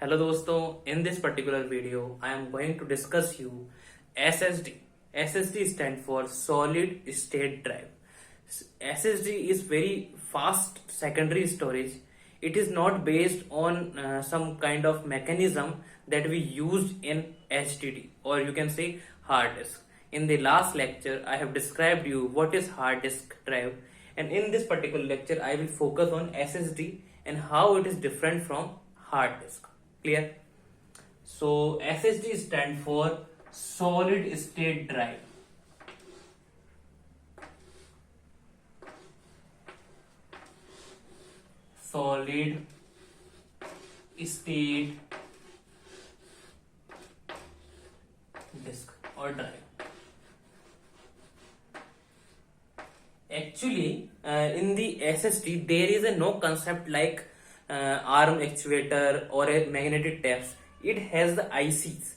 Hello दोस्तों, in this particular video I am going to discuss you SSD. SSD stand for solid state drive. SSD is very fast secondary storage. It is not based on some kind of mechanism that we used in HDD, or you can say hard disk. In the last lecture I have described you what is hard disk drive, and in this particular lecture I will focus on SSD and how it is different from hard disk. Clear? So SSD stand for solid state drive. Solid state disk or drive. Actually, in the SSD there is a no concept like arm actuator or a magnetic taps. It has the ICs.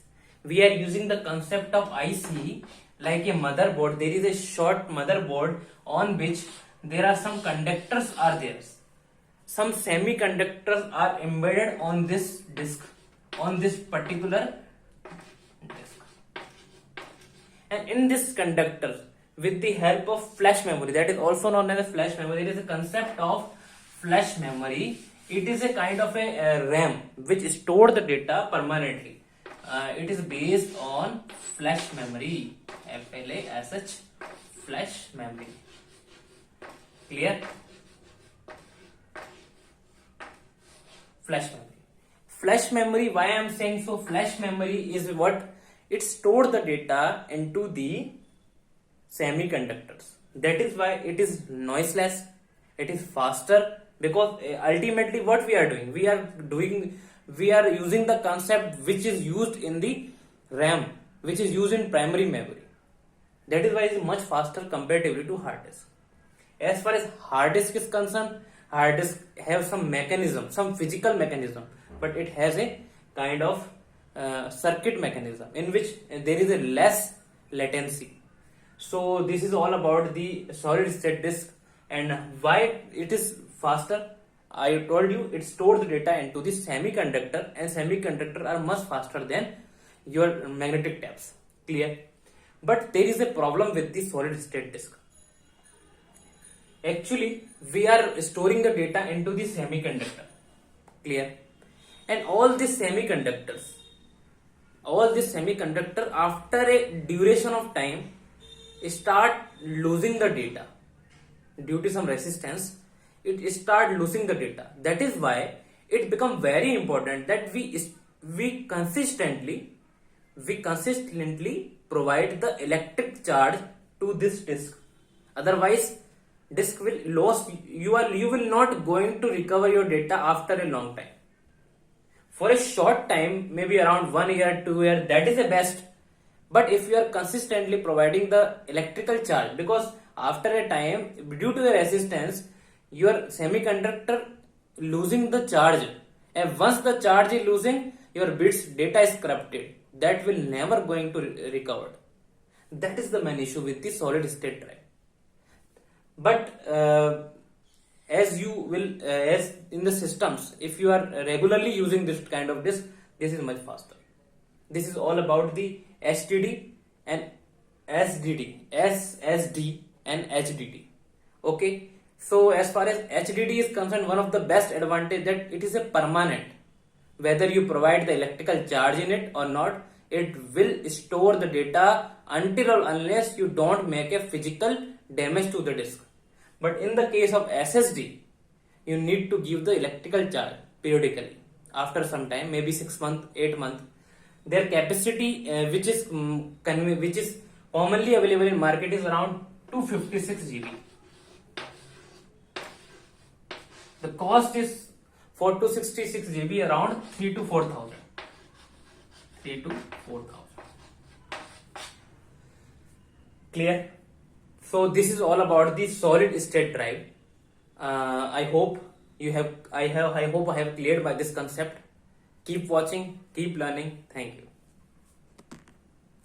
We are using the concept of IC like a motherboard. There is a short motherboard on which there are some conductors are there. Some semiconductors are embedded on this disk, on this particular disk. And in this conductor, with the help of flash memory, that is also known as a flash memory, there is a concept of flash memory. It is a kind of a RAM which store the data permanently. It is based on flash memory, FLASH, flash memory. Clear? Flash memory. Flash memory, why I am saying so? Flash memory is what? It stores the data into the semiconductors. That is why it is noiseless, it is faster, because ultimately what we are doing, we are using the concept which is used in the RAM, which is used in primary memory. That is why it is much faster comparatively to hard disk. As far as hard disk is concerned, hard disk have some mechanism, some physical mechanism, but it has a kind of circuit mechanism in which there is a less latency. So this is all about the solid state disk and why it is faster. I told you it stores the data into the semiconductor, and semiconductor are much faster than your magnetic taps. Clear? But there is a problem with the solid state disk. Actually, we are storing the data into the semiconductor. Clear? And all these semiconductor after a duration of time start losing the data due to some resistance. It start losing the data. That is why it become very important that we consistently provide the electric charge to this disk. Otherwise disk will lose. You will not going to recover your data after a long time. For a short time, maybe around 1 year, 2 years, that is the best. But if you are consistently providing the electrical charge, because after a time, due to the resistance, your semiconductor losing the charge, and once the charge is losing, your bits data is corrupted. That will never going to recover. That is the main issue with the solid state drive. But as in the systems, if you are regularly using this kind of disk, this is much faster. This is all about the HDD and SSD and HDD. Okay. So as far as HDD is concerned, one of the best advantage that it is a permanent. Whether you provide the electrical charge in it or not, it will store the data until or unless you don't make a physical damage to the disk. But in the case of SSD, you need to give the electrical charge periodically after some time, maybe 6 months, 8 months. Their capacity, which is commonly available in market, is around 256 GB. The cost is for 266 GB around 3 to 4,000. 3 to 4,000. Clear? So this is all about the solid state drive. I hope I have cleared by this concept. Keep watching, keep learning. Thank you.